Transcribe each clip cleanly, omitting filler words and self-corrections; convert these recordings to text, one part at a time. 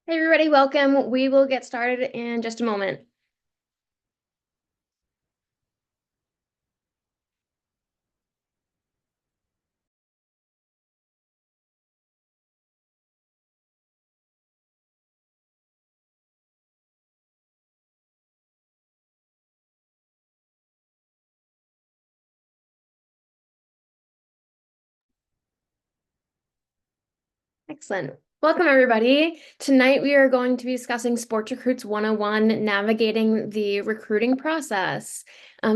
Hey everybody, welcome. We will get started in just a moment. Excellent. Welcome everybody. Tonight we are going to be discussing SportsRecruits 101, navigating the recruiting process.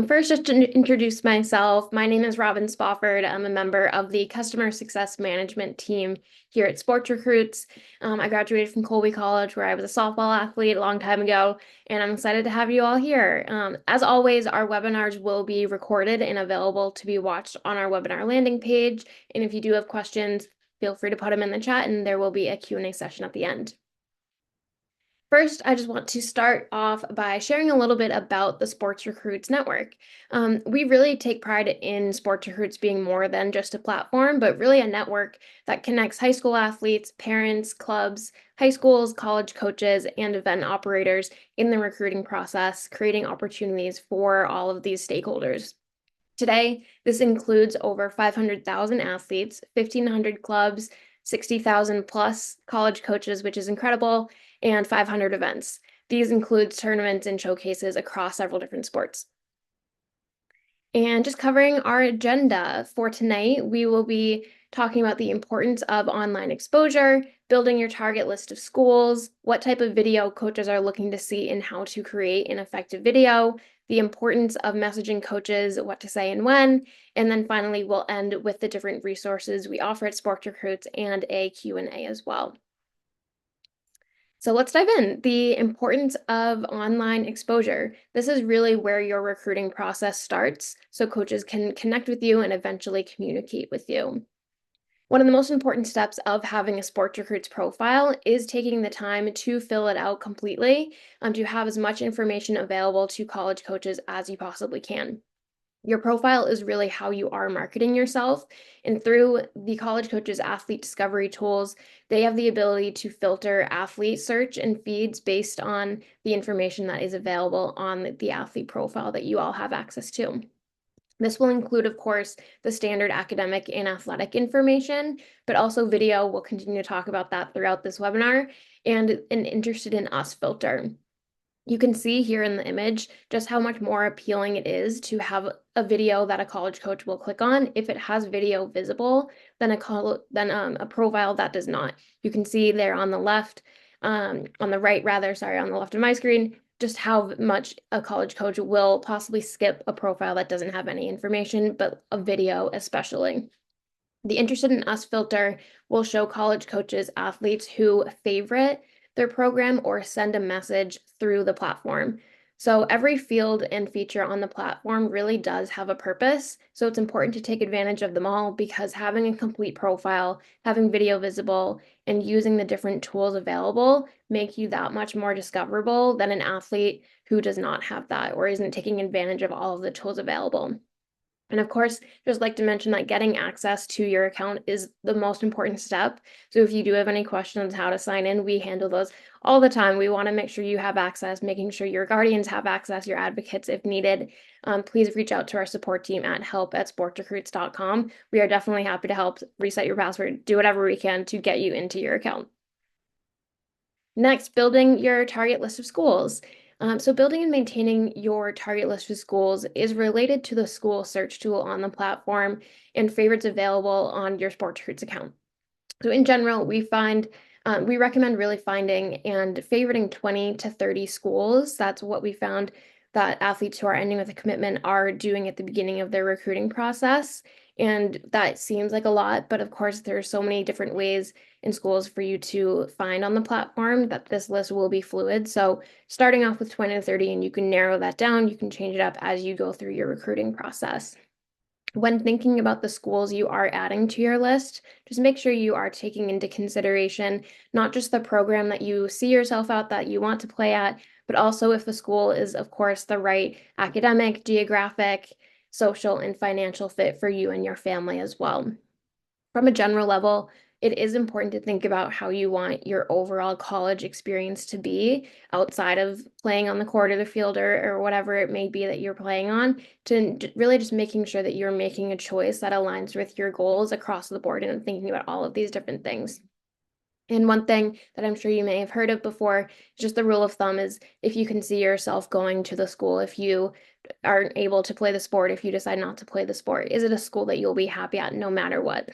First, just to introduce myself, my name is Robin Spofford. I'm a member of the Customer Success Management team here at SportsRecruits. I graduated from Colby College where I was a softball athlete a long time ago, and I'm excited to have you all here. As always, our webinars will be recorded and available to be watched on our webinar landing page. And if you do have questions, feel free to put them in the chat and there will be a Q&A session at the end. First, I just want to start off by sharing a little bit about the SportsRecruits network. We really take pride in SportsRecruits being more than just a platform, but really a network that connects high school athletes, parents, clubs, high schools, college coaches, and event operators in the recruiting process, creating opportunities for all of these stakeholders. Today, this includes over 500,000 athletes, 1,500 clubs, 60,000 plus college coaches, which is incredible, and 500 events. These include tournaments and showcases across several different sports. And just covering our agenda for tonight, we will be talking about the importance of online exposure, building your target list of schools, what type of video coaches are looking to see, and how to create an effective video, the importance of messaging coaches, what to say and when, and then finally we'll end with the different resources we offer at SportsRecruits and a Q&A as well. So let's dive in. The importance of online exposure. This is really where your recruiting process starts, so coaches can connect with you and eventually communicate with you. One of the most important steps of having a SportsRecruits profile is taking the time to fill it out completely, to have as much information available to college coaches as you possibly can. Your profile is really how you are marketing yourself. And through the college coaches' athlete discovery tools, they have the ability to filter athlete search and feeds based on the information that is available on the athlete profile that you all have access to. This will include, of course, the standard academic and athletic information, but also video. We'll continue to talk about that throughout this webinar, and an interested in us filter. You can see here in the image just how much more appealing it is to have a video that a college coach will click on if it has video visible than a profile that does not. You can see there on the left, on the right rather, sorry, on the left of my screen, just how much a college coach will possibly skip a profile that doesn't have any information, but a video especially. The Interested in Us filter will show college coaches athletes who favorite their program or send a message through the platform. So every field and feature on the platform really does have a purpose. So it's important to take advantage of them all because having a complete profile, having video visible, and using the different tools available make you that much more discoverable than an athlete who does not have that or isn't taking advantage of all of the tools available. And of course, just like to mention that getting access to your account is the most important step. So if you do have any questions how to sign in, we handle those all the time. We want to make sure you have access, making sure your guardians have access, your advocates if needed. Please reach out to our support team at help@sportsrecruits.com. We are definitely happy to help reset your password, do whatever we can to get you into your account. Next, building your target list of schools. So building and maintaining your target list of schools is related to the school search tool on the platform and favorites available on your SportsRecruits account. So in general, we recommend really finding and favoriting 20 to 30 schools. That's what we found that athletes who are ending with a commitment are doing at the beginning of their recruiting process. And that seems like a lot, but of course, there are so many different ways in schools for you to find on the platform that this list will be fluid. So starting off with 20 to 30, and you can narrow that down, you can change it up as you go through your recruiting process. When thinking about the schools you are adding to your list, just make sure you are taking into consideration not just the program that you see yourself at that you want to play at, but also if the school is, of course, the right academic, geographic, social, and financial fit for you and your family as well. From a general level, it is important to think about how you want your overall college experience to be outside of playing on the court or the field or whatever it may be that you're playing on, to really just making sure that you're making a choice that aligns with your goals across the board and thinking about all of these different things. And one thing that I'm sure you may have heard of before, just the rule of thumb is if you can see yourself going to the school, if you aren't able to play the sport, if you decide not to play the sport, is it a school that you'll be happy at no matter what?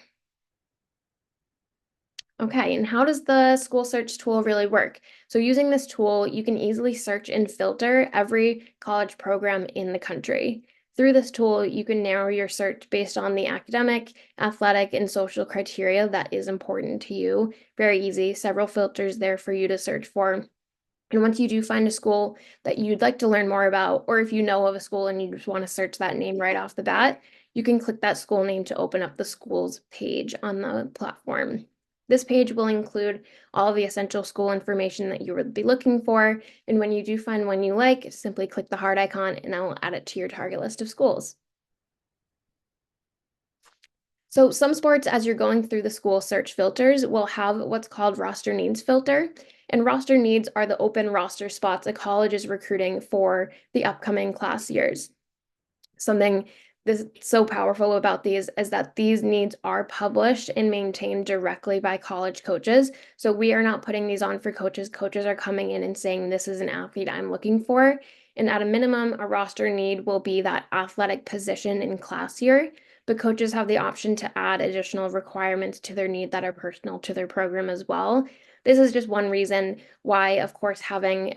Okay, and how does the school search tool really work? So using this tool, you can easily search and filter every college program in the country. Through this tool, you can narrow your search based on the academic, athletic, and social criteria that is important to you. Very easy, several filters there for you to search for. And once you do find a school that you'd like to learn more about, or if you know of a school and you just want to search that name right off the bat, you can click that school name to open up the school's page on the platform. This page will include all of the essential school information that you would be looking for. And when you do find one you like, simply click the heart icon and that will add it to your target list of schools. So some sports, as you're going through the school search filters, will have what's called roster needs filter. And roster needs are the open roster spots a college is recruiting for the upcoming class years. Something that's so powerful about these is that these needs are published and maintained directly by college coaches. So we are not putting these on for coaches. Coaches are coming in and saying, this is an athlete I'm looking for. And at a minimum, a roster need will be that athletic position in class year, but coaches have the option to add additional requirements to their need that are personal to their program as well. This is just one reason why, of course, having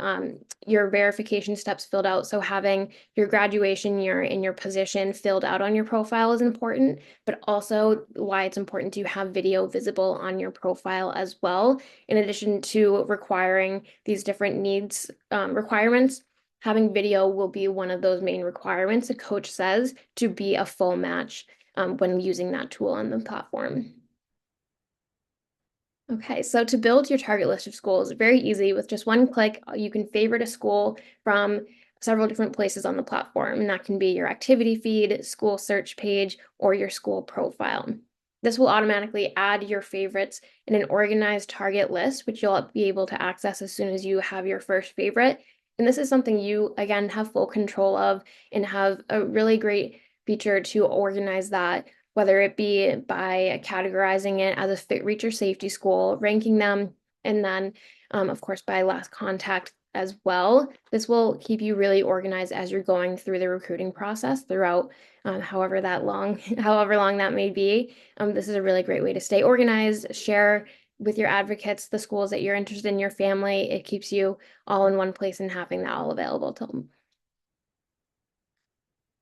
your verification steps filled out, so having your graduation year and your position filled out on your profile is important, but also why it's important to have video visible on your profile as well. In addition to requiring these different needs requirements, having video will be one of those main requirements a coach says to be a full match when using that tool on the platform. Okay, so to build your target list of schools, very easy. With just one click, you can favorite a school from several different places on the platform, and that can be your activity feed, school search page, or your school profile. This will automatically add your favorites in an organized target list, which you'll be able to access as soon as you have your first favorite. And this is something you, again, have full control of and have a really great feature to organize that, whether it be by categorizing it as a fit, reach, or safety school, ranking them, and then, of course, by last contact as well. This will keep you really organized as you're going through the recruiting process throughout however long that may be. This is a really great way to stay organized, share with your advocates the schools that you're interested in, your family. It keeps you all in one place and having that all available to them.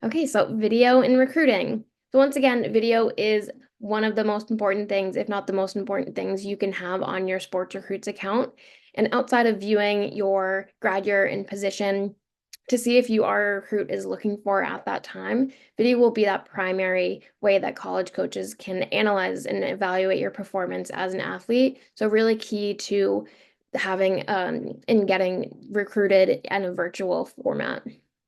Okay, so video in recruiting. So once again, video is one of the most important things, if not the most important things you can have on your SportsRecruits account. And outside of viewing your grad year and position to see if you are a recruit is looking for at that time, video will be that primary way that college coaches can analyze and evaluate your performance as an athlete. So really key to having and getting recruited in a virtual format.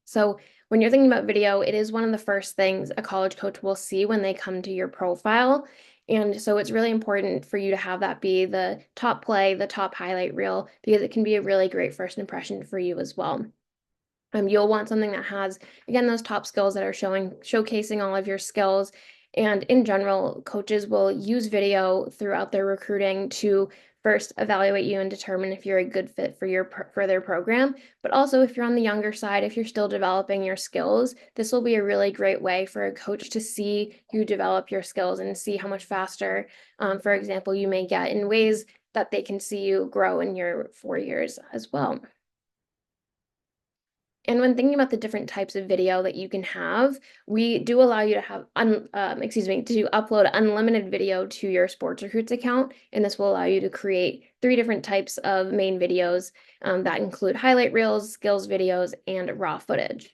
So when you're thinking about video, it is one of the first things a college coach will see when they come to your profile. And so it's really important for you to have that be the top play, the top highlight reel, because it can be a really great first impression for you as well. You'll want something that has, again, those top skills that are showcasing all of your skills. And in general, coaches will use video throughout their recruiting to first evaluate you and determine if you're a good fit for their program. But also, if you're on the younger side, if you're still developing your skills, this will be a really great way for a coach to see you develop your skills and see how much faster, for example, you may get in ways that they can see you grow in your 4 years as well. And when thinking about the different types of video that you can have, we do allow you to have, to upload unlimited video to your SportsRecruits account. And this will allow you to create 3 different types of main videos that include highlight reels, skills videos, and raw footage.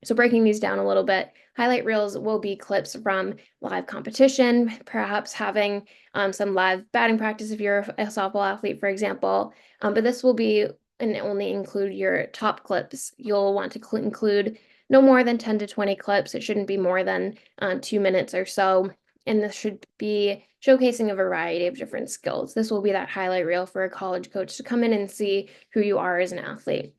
So breaking these down a little bit, highlight reels will be clips from live competition, perhaps having some live batting practice if you're a softball athlete, for example. But this will be and only include your top clips. You'll want to include no more than 10 to 20 clips. It shouldn't be more than 2 minutes or so. And this should be showcasing a variety of different skills. This will be that highlight reel for a college coach to come in and see who you are as an athlete.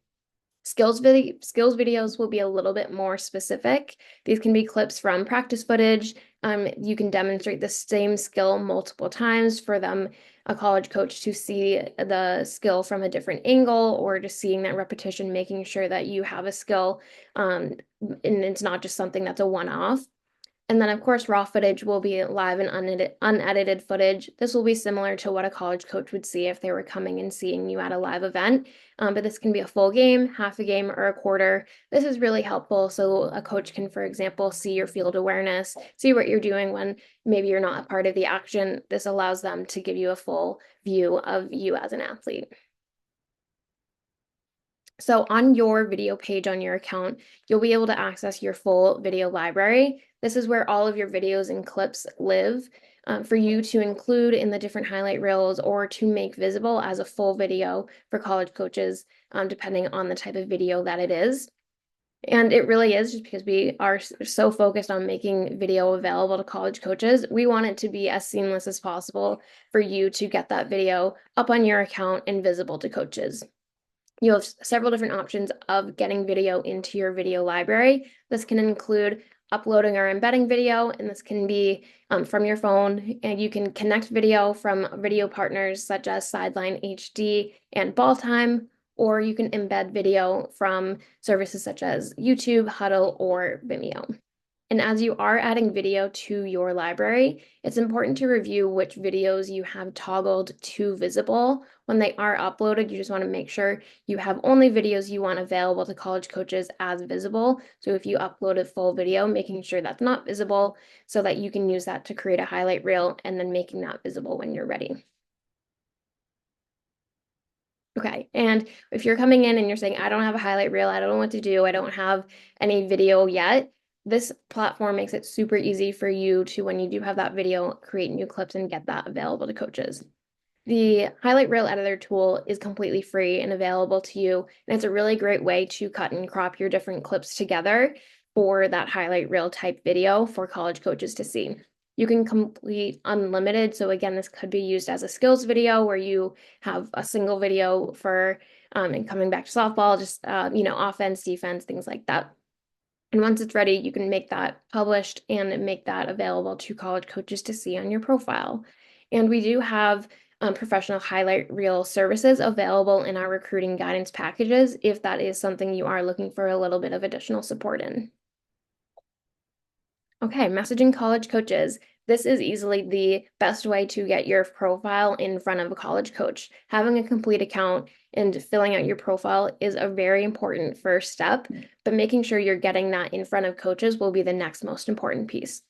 Skills videos will be a little bit more specific. These can be clips from practice footage. You can demonstrate the same skill multiple times for them, a college coach, to see the skill from a different angle, or just seeing that repetition, making sure that you have a skill, and it's not just something that's a one-off. And then, of course, raw footage will be live and unedited footage. This will be similar to what a college coach would see if they were coming and seeing you at a live event. But this can be a full game, half a game, or a quarter. This is really helpful. So a coach can, for example, see your field awareness, see what you're doing when maybe you're not a part of the action. This allows them to give you a full view of you as an athlete. So on your video page on your account, you'll be able to access your full video library. This is where all of your videos and clips live, for you to include in the different highlight reels or to make visible as a full video for college coaches, depending on the type of video that it is. And it really is, just because we are so focused on making video available to college coaches. We want it to be as seamless as possible for you to get that video up on your account and visible to coaches. You have several different options of getting video into your video library. This can include uploading or embedding video, and this can be from your phone, and you can connect video from video partners such as Sideline HD and Ball Time, or you can embed video from services such as YouTube, Huddle, or Vimeo. And as you are adding video to your library, it's important to review which videos you have toggled to visible. When they are uploaded, you just want to make sure you have only videos you want available to college coaches as visible. So if you upload a full video, making sure that's not visible so that you can use that to create a highlight reel and then making that visible when you're ready. Okay, and if you're coming in and you're saying, I don't have a highlight reel, I don't know what to do, I don't have any video yet, this platform makes it super easy for you to, when you do have that video, create new clips and get that available to coaches. The highlight reel editor tool is completely free and available to you, and it's a really great way to cut and crop your different clips together for that highlight reel type video for college coaches to see. You can complete unlimited. So again, this could be used as a skills video where you have a single video for and coming back to softball, just offense, defense, things like that. And once it's ready, you can make that published and make that available to college coaches to see on your profile. And we do have professional highlight reel services available in our recruiting guidance packages if that is something you are looking for a little bit of additional support in. Okay, messaging college coaches. This is easily the best way to get your profile in front of a college coach. Having a complete account and filling out your profile is a very important first step, but making sure you're getting that in front of coaches will be the next most important piece.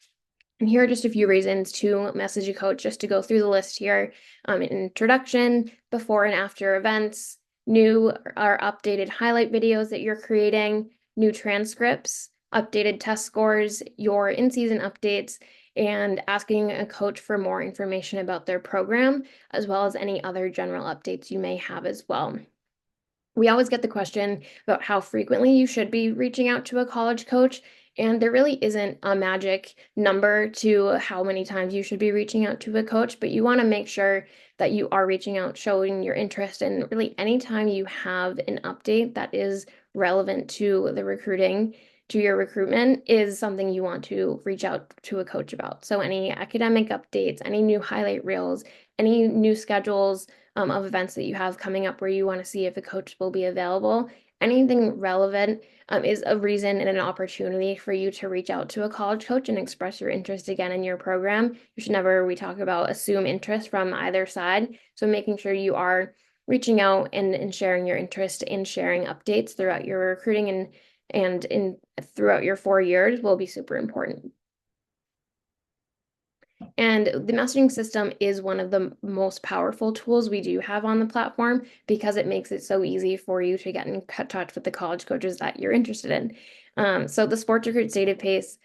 And here are just a few reasons to message a coach, just to go through the list here. Introduction, before and after events, new or updated highlight videos that you're creating, new transcripts, updated test scores, your in-season updates, and asking a coach for more information about their program, as well as any other general updates you may have as well. We always get the question about how frequently you should be reaching out to a college coach, and there really isn't a magic number to how many times you should be reaching out to a coach, but you want to make sure that you are reaching out, showing your interest, and really anytime you have an update that is relevant to the recruiting, to your recruitment, is something you want to reach out to a coach about. So any academic updates, any new highlight reels, any new schedules of events that you have coming up where you want to see if a coach will be available, anything relevant is a reason and an opportunity for you to reach out to a college coach and express your interest again in your program. You should never, we talk about, assume interest from either side. So making sure you are reaching out and sharing your interest and sharing updates throughout your recruiting and throughout your 4 years will be super important. And the messaging system is one of the most powerful tools we do have on the platform, because it makes it so easy for you to get in touch with the college coaches that you're interested in. So the SportsRecruits database,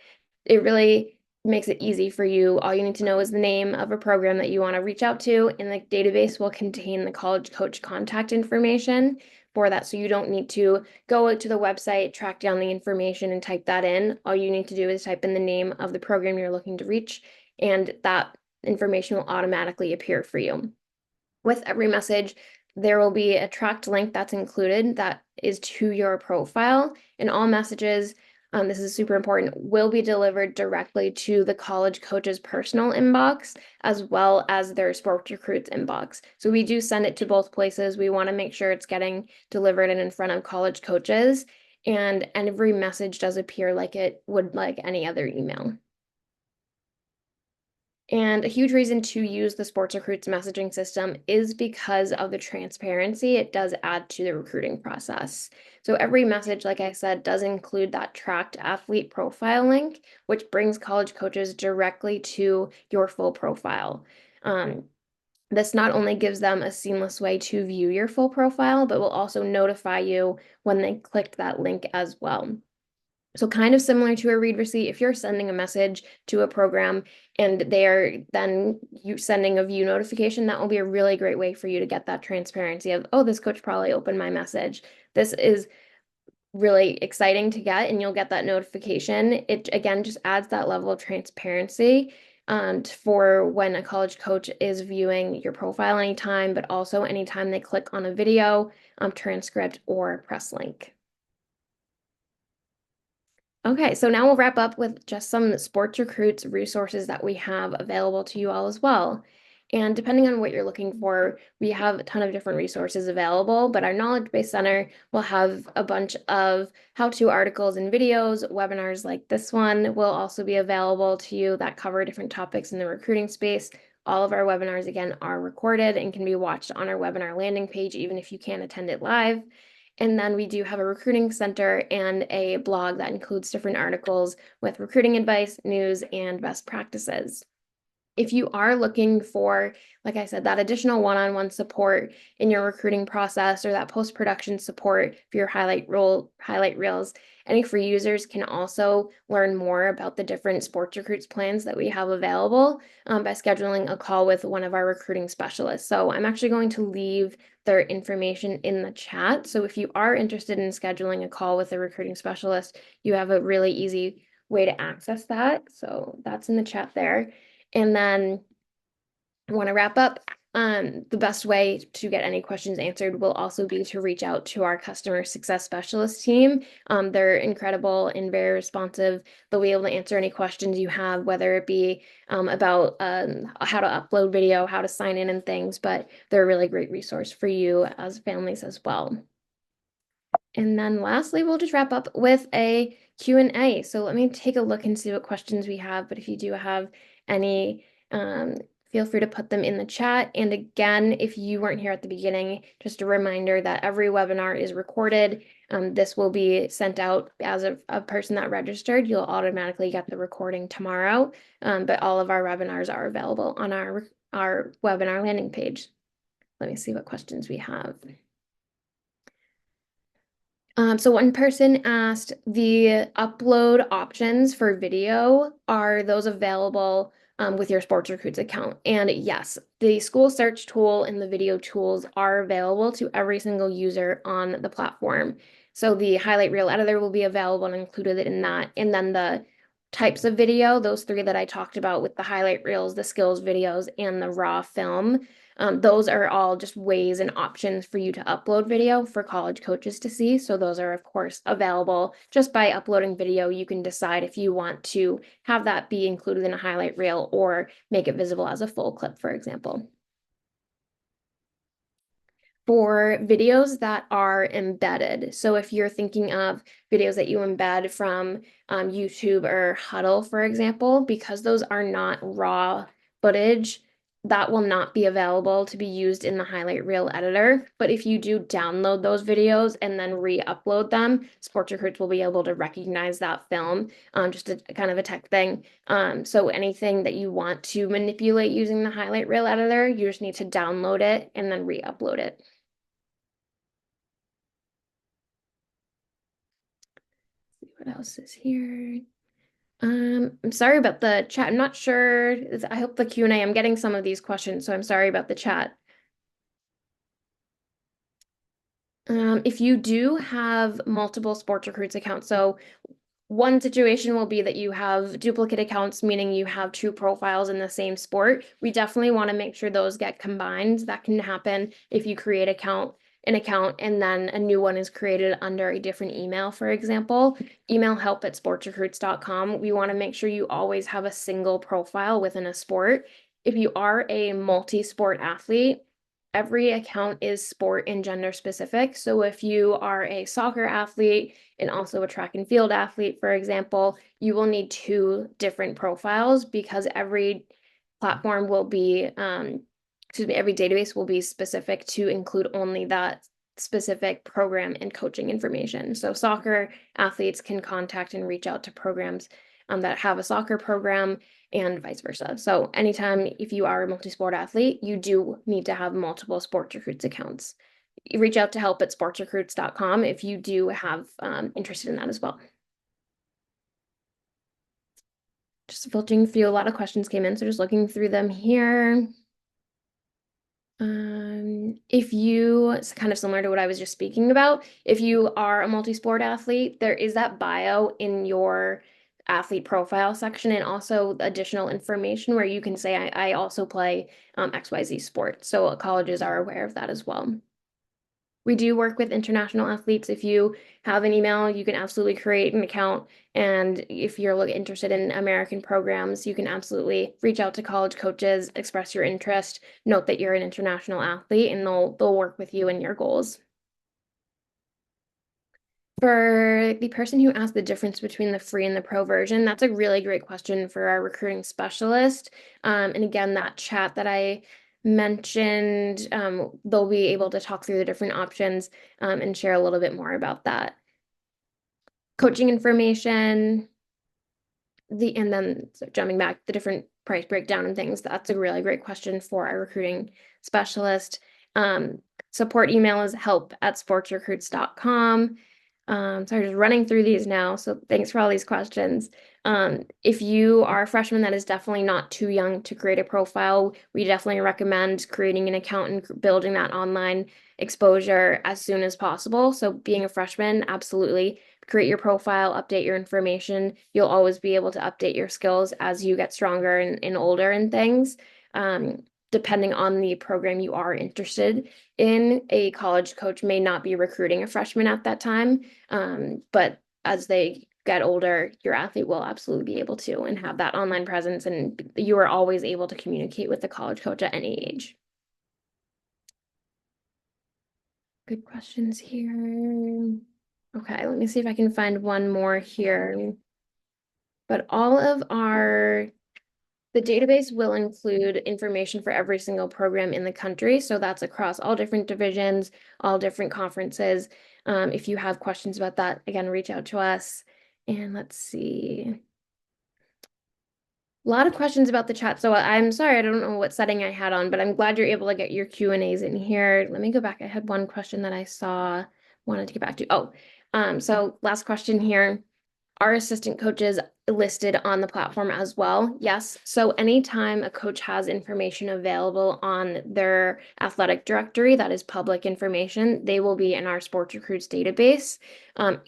it really makes it easy for you. All you need to know is the name of a program that you want to reach out to, and the database will contain the college coach contact information for that. So you don't need to go to the website, track down the information, and type that in. All you need to do is type in the name of the program you're looking to reach, and that information will automatically appear for you. With every message, there will be a tracked link that's included that is to your profile, and all messages, this is super important, will be delivered directly to the college coach's personal inbox as well as their SportsRecruits inbox. So we do send it to both places. We want to make sure it's getting delivered and in front of college coaches, and every message does appear like it would like any other email. And a huge reason to use the SportsRecruits messaging system is because of the transparency it does add to the recruiting process. So every message, like I said, does include that tracked athlete profile link, which brings college coaches directly to your full profile. This not only gives them a seamless way to view your full profile, but will also notify you when they clicked that link as well. So kind of similar to a read receipt, if you're sending a message to a program and they are then you sending a view notification, that will be a really great way for you to get that transparency of, oh, this coach probably opened my message. This is really exciting to get, and you'll get that notification. It again just adds that level of transparency for when a college coach is viewing your profile anytime, but also anytime they click on a video, transcript, or press link. Okay, so now we'll wrap up with just some SportsRecruits resources that we have available to you all as well. And depending on what you're looking for, we have a ton of different resources available, but our Knowledge Base Center will have a bunch of how-to articles and videos. Webinars like this one will also be available to you that cover different topics in the recruiting space. All of our webinars, again, are recorded and can be watched on our webinar landing page, even if you can't attend it live. And then we do have a recruiting center and a blog that includes different articles with recruiting advice, news, and best practices. If you are looking for, like I said, that additional one-on-one support in your recruiting process or that post-production support for your highlight reels, any free users can also learn more about the different SportsRecruits plans that we have available by scheduling a call with one of our recruiting specialists. So I'm actually going to leave their information in the chat. So if you are interested in scheduling a call with a recruiting specialist, you have a really easy way to access that. So that's in the chat there. And then I want to wrap up. The best way to get any questions answered will also be to reach out to our customer success specialist team. They're incredible and very responsive. They'll be able to answer any questions you have, whether it be about how to upload video, how to sign in and things, but they're a really great resource for you as families as well. And then lastly, we'll just wrap up with a Q&A. So let me take a look and see what questions we have. But if you do have any, feel free to put them in the chat. And again, if you weren't here at the beginning, just a reminder that every webinar is recorded. This will be sent out as a person that registered. You'll automatically get the recording tomorrow. But all of our webinars are available on our webinar landing page. Let me see what questions we have. So one person asked, the upload options for video, are those available with your SportsRecruits account? And yes, the school search tool and the video tools are available to every single user on the platform. So the highlight reel editor will be available and included in that. And then the types of video, those three that I talked about with the highlight reels, the skills videos, and the raw film, those are all just ways and options for you to upload video for college coaches to see. So those are, of course, available. Just by uploading video, you can decide if you want to have that be included in a highlight reel or make it visible as a full clip, for example. For videos that are embedded. So if you're thinking of videos that you embed from YouTube or Huddle, for example, because those are not raw footage, that will not be available to be used in the highlight reel editor. But if you do download those videos and then re-upload them, SportsRecruits will be able to recognize that film, just a kind of a tech thing. So anything that you want to manipulate using the highlight reel editor, you just need to download it and then re-upload it. What else is here? I'm sorry about the chat. I'm not sure. I hope the Q&A, I'm getting some of these questions, so I'm sorry about the chat. If you do have multiple SportsRecruits accounts, so One situation will be that you have duplicate accounts, meaning you have two profiles in the same sport. We definitely want to make sure those get combined. That can happen if you create an account and then a new one is created under a different email, for example. Email help@sportsrecruits.com. We want to make sure you always have a single profile within a sport. If you are a multi-sport athlete, every account is sport and gender specific. So if you are a soccer athlete and also a track and field athlete, for example, you will need two different profiles because every platform will be, every database will be specific to include only that specific program and coaching information. So soccer athletes can contact and reach out to programs that have a soccer program and vice versa. So anytime if you are a multi-sport athlete, you do need to have multiple SportsRecruits accounts. You reach out to help@sportsrecruits.com if you do have interested in that as well. Just filtering through, a lot of questions came in, so just looking through them here. If you, it's kind of similar to what I was just speaking about, if you are a multi-sport athlete, there is that bio in your athlete profile section and also additional information where you can say, I also play XYZ sport. So colleges are aware of that as well. We do work with international athletes. If you have an email, you can absolutely create an account. And if you're interested in American programs, you can absolutely reach out to college coaches, express your interest, note that you're an international athlete, and they'll work with you and your goals. For the person who asked the difference between the free and the pro version, that's a really great question for our recruiting specialist. And again, that chat that I mentioned, they'll be able to talk through the different options and share a little bit more about that. Coaching information, and then jumping back, the different price breakdown and things, that's a really great question for our recruiting specialist. Support email is help@sportsrecruits.com. Sorry, just running through these now. So thanks for all these questions. If you are a freshman, that is definitely not too young to create a profile. We definitely recommend creating an account and building that online exposure as soon as possible. So being a freshman, absolutely create your profile, update your information. You'll always be able to update your skills as you get stronger and older and things. Depending on the program you are interested in, a college coach may not be recruiting a freshman at that time. But as they get older, your athlete will absolutely be able to and have that online presence, and you are always able to communicate with the college coach at any age. Good questions here. Okay, let me see if I can find one more here. But the database will include information for every single program in the country. So that's across all different divisions, all different conferences. If you have questions about that, again, reach out to us. And let's see. A lot of questions about the chat. So I'm sorry, I don't know what setting I had on, but I'm glad you're able to get your Q&As in here. Let me go back. I had one question that I saw, wanted to get back to. So last question here. Are assistant coaches listed on the platform as well? Yes. So anytime a coach has information available on their athletic directory, that is public information, they will be in our SportsRecruits database.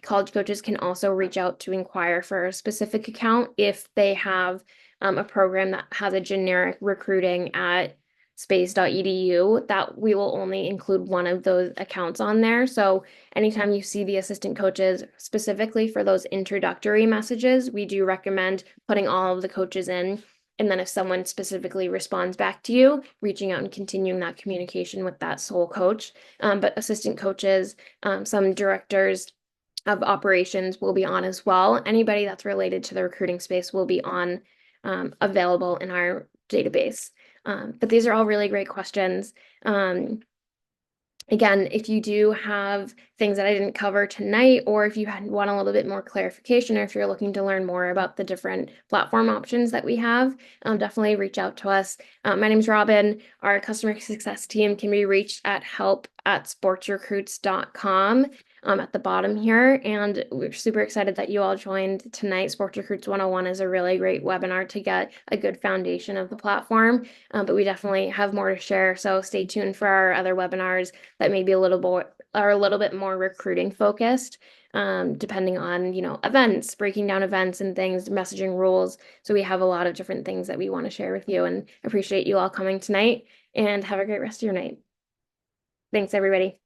College coaches can also reach out to inquire for a specific account if they have a program that has a generic recruiting at space.edu, that we will only include one of those accounts on there. So anytime you see the assistant coaches, specifically for those introductory messages, we do recommend putting all of the coaches in. And then if someone specifically responds back to you, reaching out and continuing that communication with that sole coach. But assistant coaches, some directors of operations will be on as well. Anybody that's related to the recruiting space will be on, available in our database. But these are all really great questions. Again, if you do have things that I didn't cover tonight, or if you want a little bit more clarification, or if you're looking to learn more about the different platform options that we have, definitely reach out to us. My name is Robin. Our customer success team can be reached at help@sportsrecruits.com. At the bottom here, and we're super excited that you all joined tonight. Sports Recruits 101 is a really great webinar to get a good foundation of the platform, but we definitely have more to share, so stay tuned for our other webinars that may be a little are a little bit more recruiting focused, depending on, events, breaking down events and things, messaging rules. So we have a lot of different things that we want to share with you, and appreciate you all coming tonight, and have a great rest of your night. Thanks, everybody.